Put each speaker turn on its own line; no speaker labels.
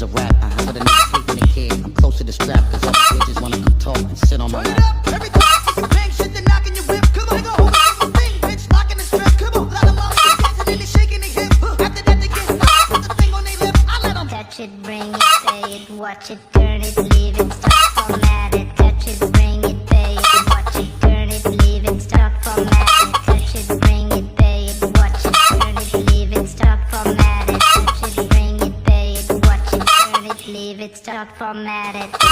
a rap. But a nigga sleeping a kid, I'm close to the strap, cause all the bitches wanna come talk and sit on my lap.
Every time you bang shit, they're knocking your whip. Come on, go home, do the thing, bitch, locking the strip. Come on, lot of motherfuckers dancing and they shaking their hip. After that, they get high, put the thing on their lip. I let them
touch it, bring it, say it, watch it, turn it, leave it, stop, format it. Touch it, bring it, pay it, watch it, turn it, leave it, stop, format it. Touch it, bring it, pay it, watch it, turn it, leave it, stop, format it. Touch it, bring it, pay it, watch it, turn it, leave it, stop, format it.